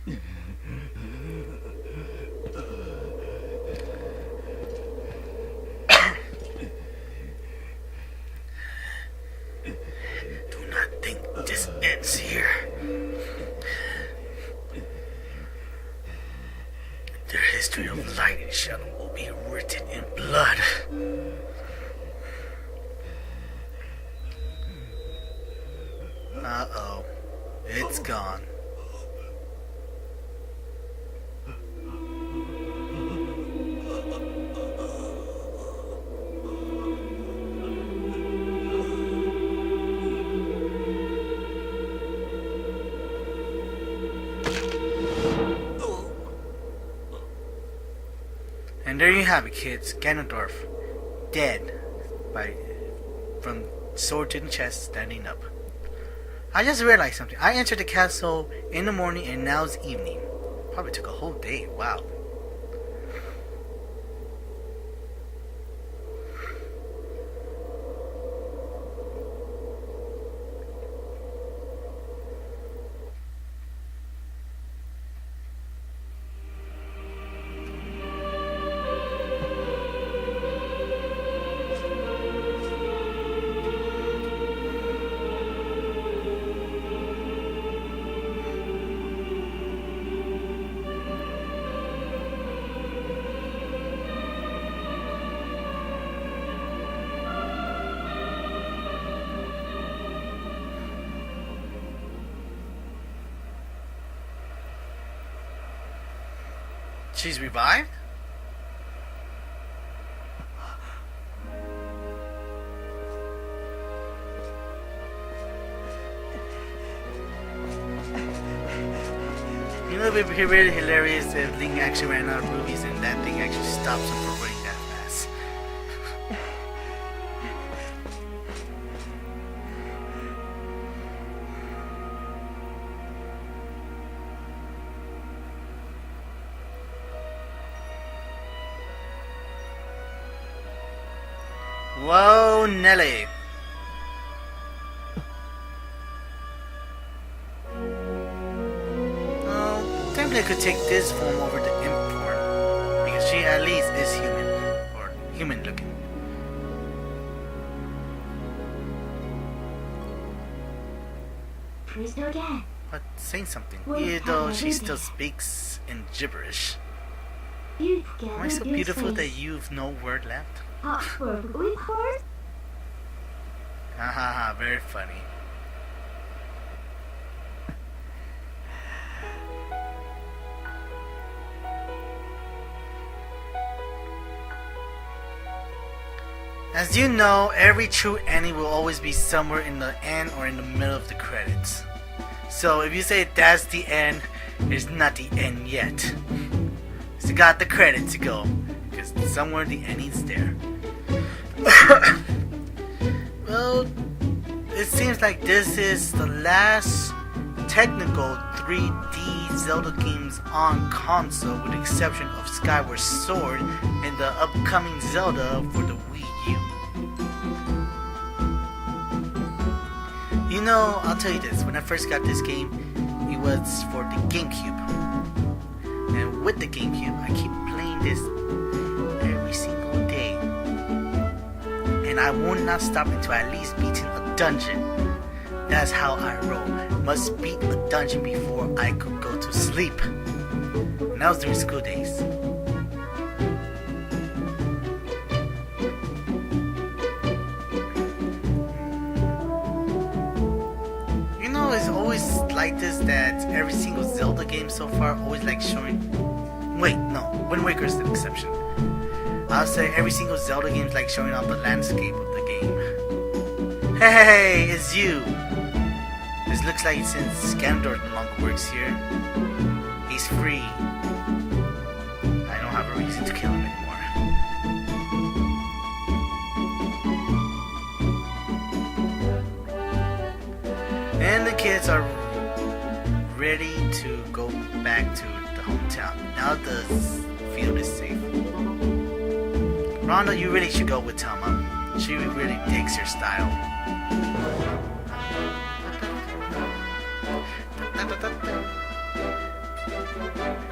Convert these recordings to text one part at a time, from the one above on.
Do not think this ends here. Their history of light and shadow will be written in blood. Uh-oh. It's gone. And there you have it, kids. Ganondorf, dead, from sword to the chest, standing up. I just realized something. I entered the castle in the morning and now it's evening. Probably took a whole day. Wow. She's revived? You know, it would be really hilarious if Link actually ran out of rubies and that thing actually stops him from running that fast. Whoa, Nelly. Well, Temple could take this form over the imp form, because she at least is human, or human looking. Prisoner again. But saying something, even though she still speaks in gibberish. Am I so beautiful that you've no word left? Perfectly hard. Haha, very funny. As you know, every true ending will always be somewhere in the end or in the middle of the credits. So if you say that's the end, it's not the end yet. Still got the credits to go, because somewhere the ending's there. Well, it seems like this is the last technical 3D Zelda games on console, with the exception of Skyward Sword and the upcoming Zelda for the Wii U. You know, I'll tell you this, when I first got this game, it was for the GameCube. And with the GameCube, I keep playing this every single day. And I will not stop until I at least beaten a dungeon. That's how I roll. Must beat a dungeon before I could go to sleep. And that was during school days. You know, it's always like this, that every single Zelda game so far always like showing... Wait, no, Wind Waker is the exception. I'll say every single Zelda game is like showing off the landscape of the game. Hey, it's you! This looks like since Ganondorf no longer works here, he's free. I don't have a reason to kill him anymore. And the kids are ready to go back to the hometown. Now the field is safe. Rhonda, you really should go with Tama. She really digs your style.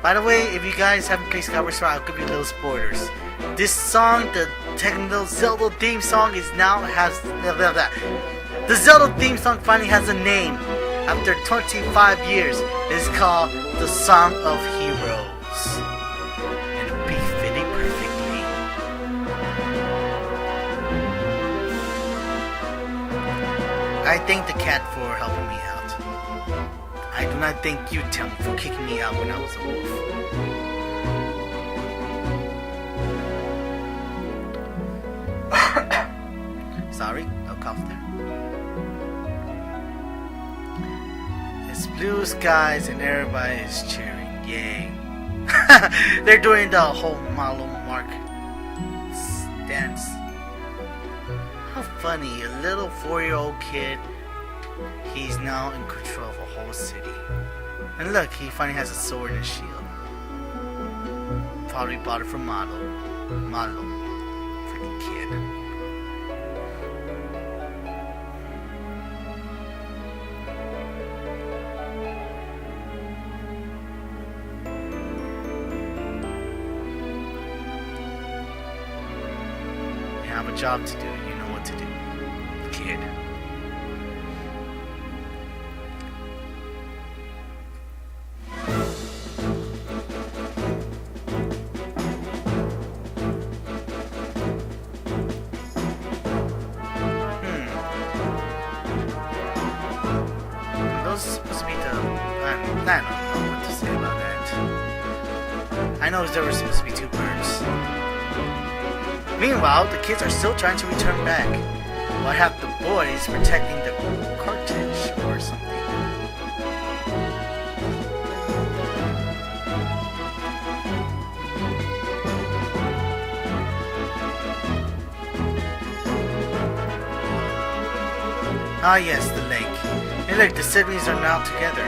By the way, if you guys haven't played Skyward Sword, I'll give you little spoilers. This song, the technical Zelda theme song, is now has the Zelda theme song finally has a name. After 25 years, it's called the Song of Heroes, and it befitted perfectly. I thank the cat for helping me out. I do not thank you, Tim, for kicking me out when I was a wolf. Sorry, no cough there. It's blue skies and everybody is cheering. Yay. They're doing the whole Malo Mark dance. How funny, a little 4-year-old kid. He's now in control of a whole city. And look, he finally has a sword and a shield. Probably bought it from Malo. Freaking kid. You have a job to do, you know what to do. Kid. I don't know what to say about that. I know there were supposed to be 2 birds. Meanwhile, the kids are still trying to return back, while half the boys protecting the cartridge or something. Ah yes, the lake. And look, the siblings are now together.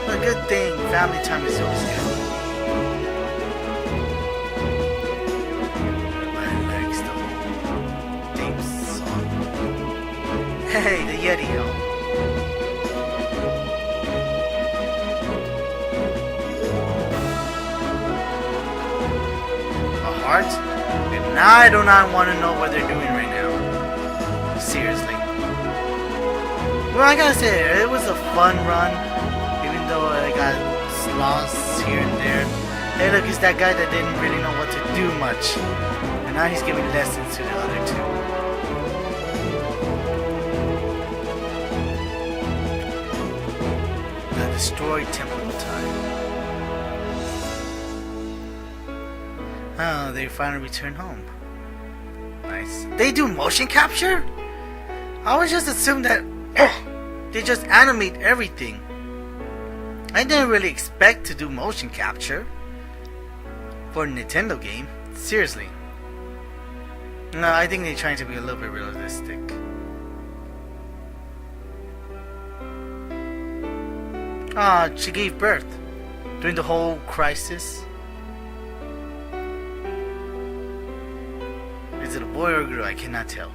A good thing, family time is always good. Everybody likes the theme song. Hey, the Yeti help. A heart? And I do not want to know what they're doing right now. Seriously. Well, I gotta say, it was a fun run. Though I got lost here and there. Hey look, it's that guy that didn't really know what to do much. And now he's giving lessons to the other 2. The destroyed temple of time. Oh, they finally returned home. Nice. They do motion capture? I would just assume that they just animate everything. I didn't really expect to do motion capture for a Nintendo game. Seriously. No, I think they're trying to be a little bit realistic. Ah, she gave birth during the whole crisis. Is it a boy or a girl? I cannot tell.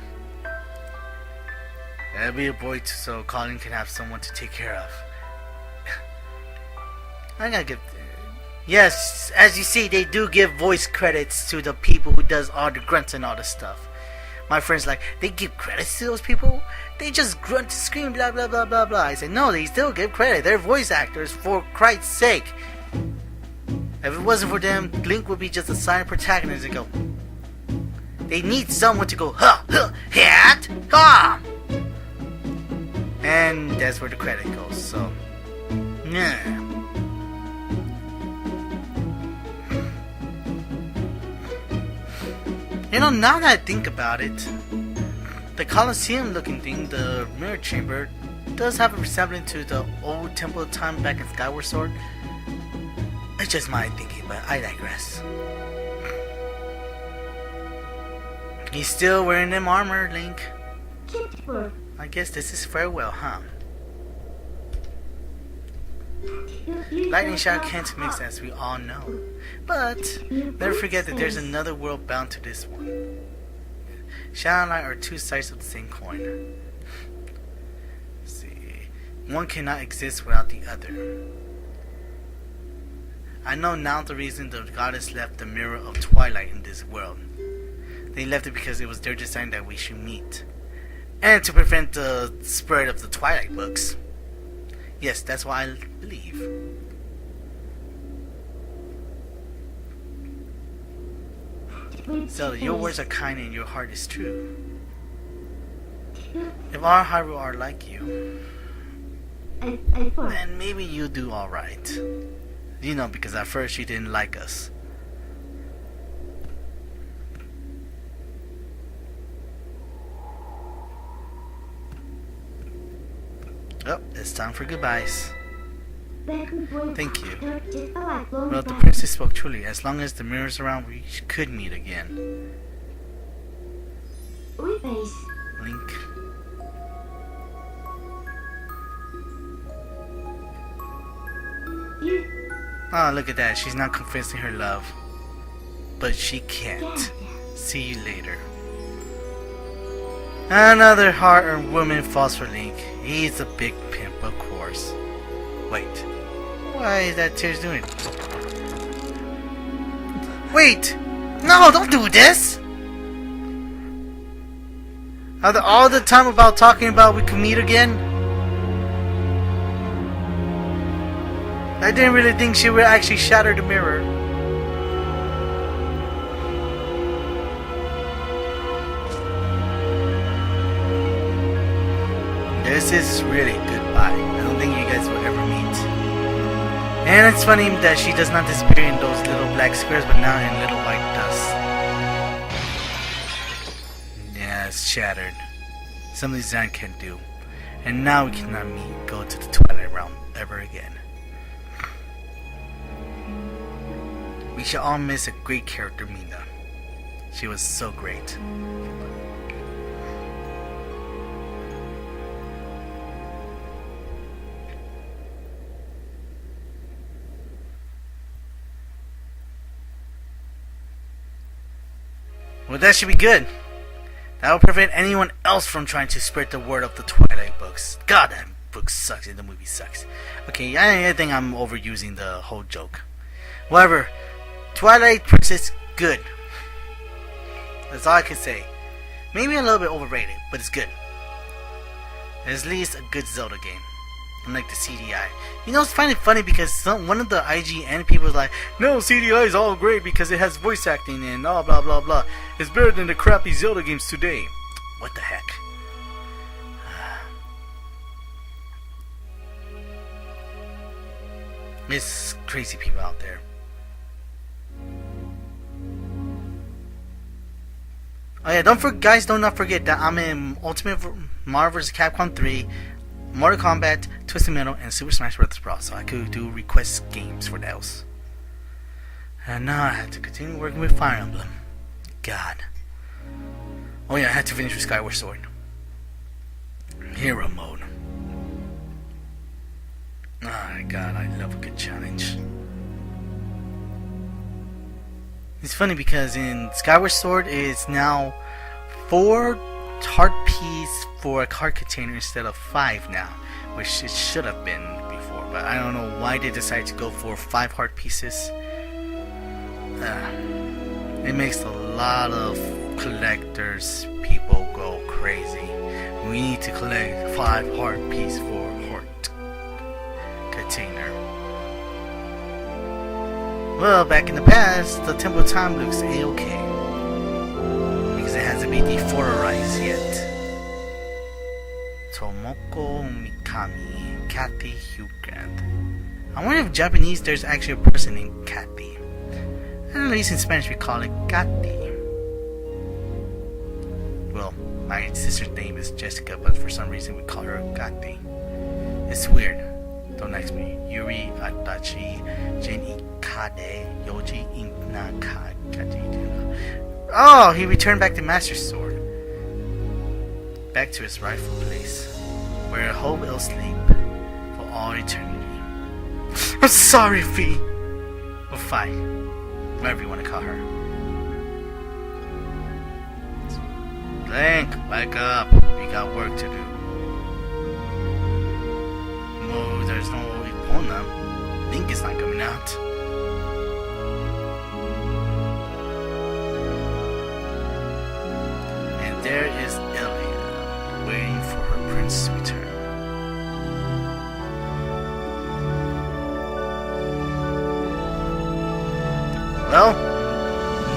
That'll be a boy too, so Colin can have someone to take care of. I gotta give. Yes, as you see, they do give voice credits to the people who does all the grunts and all the stuff. My friends like, they give credits to those people? They just grunt, scream, blah blah blah blah blah. I said, no, they still give credit. They're voice actors, for Christ's sake. If it wasn't for them, Link would be just a silent protagonist and go. They need someone to go, ha, ha, hat, ha! And that's where the credit goes, so. Yeah. You know, now that I think about it, the Colosseum looking thing, the mirror chamber, does have a resemblance to the old Temple of Time back in Skyward Sword. It's just my thinking, but I digress. He's still wearing them armor, Link. I guess this is farewell, huh? Lightning shot can't mix, as we all know. But never forget that there's another world bound to this one. Shadow and Light are 2 sides of the same coin. Let's see. One cannot exist without the other. I know now the reason the goddess left the mirror of Twilight in this world. They left it because it was their design that we should meet. And to prevent the spread of the Twilight books. Yes, that's why I believe. So, your words are kind and your heart is true. If our Haru are like you, then maybe you do alright. You know, because at first she didn't like us. Oh, it's time for goodbyes. Thank you. Well, the princess spoke truly. As long as the mirror's around, we could meet again. Link. Oh, look at that. She's not confessing her love. But she can't. See you later. Another heart or woman falls for Link. He's a big pimp, of course. Wait. Why is that Tears doing? Wait! No, don't do this! After all the time about talking about we could meet again? I didn't really think she would actually shatter the mirror. This is really goodbye. I don't think you guys will ever meet. And it's funny that she does not disappear in those little black squares, but now in little white dust. Yeah, it's shattered. Something Zan can't do. And now we cannot go to the Twilight Realm ever again. We shall all miss a great character, Mina. She was so great. Well, that should be good. That will prevent anyone else from trying to spread the word of the Twilight books. God, that book sucks and the movie sucks. Okay, I think I'm overusing the whole joke. However, Twilight Princess, good. That's all I can say. Maybe a little bit overrated, but it's good. It's at least a good Zelda game. Unlike the CDI. You know, it's funny because one of the IGN people is like, no, CDI is all great because it has voice acting and blah blah blah blah. It's better than the crappy Zelda games today. What the heck? It's crazy people out there. Oh yeah, guys, do not forget that I'm in Ultimate Marvel vs. Capcom 3, Mortal Kombat, Twisted Metal, and Super Smash Bros. Brawl, so I could do request games for those. And now I have to continue working with Fire Emblem. God. Oh yeah, I had to finish with Skyward Sword. Hero mode. Oh my god, I love a good challenge. It's funny because in Skyward Sword it's now 4 heart piece for a card container instead of 5 now, which it should have been before, but I don't know why they decided to go for 5 heart pieces. It makes a lot of collectors people go crazy. We need to collect 5 heart piece for heart container. Well, back in the past, the Temple of Time looks a-okay. Because it hasn't been defotorized yet. Tomoko Mikami, Kathy Huggrand. I wonder if in Japanese there's actually a person named Kathy. At least in Spanish we call it Kathy. Well, my sister's name is Jessica, but for some reason we call her Kathy. It's weird. Don't ask me. Yuri Adachi, Jin Ikade, Yoji Inaka. Oh, he returned back to Master Sword. Back to his rightful place, where hope will sleep for all eternity. I'm sorry, Fee. Or Fi. Whatever you want to call her. Link, wake up. We got work to do. Zelda, Link is not coming out. And there is Elia, waiting for her prince to return. Well,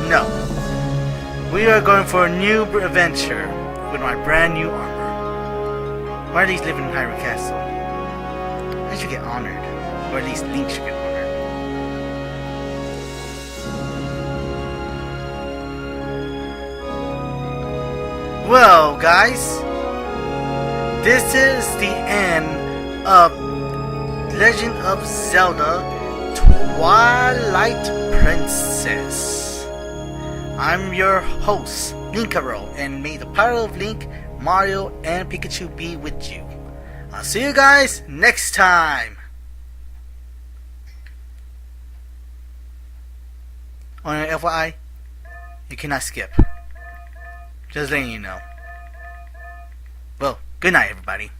no. We are going for a new adventure with my brand new armor. Why are these living in Hyrule Castle? I should get honored. Or at least Link should get honored. Well, guys, this is the end of Legend of Zelda Twilight Princess. I'm your host, Linkaro, and may the power of Link, Mario, and Pikachu be with you. I'll see you guys next time. On your FYI, you cannot skip. Just letting you know. Well, good night, everybody.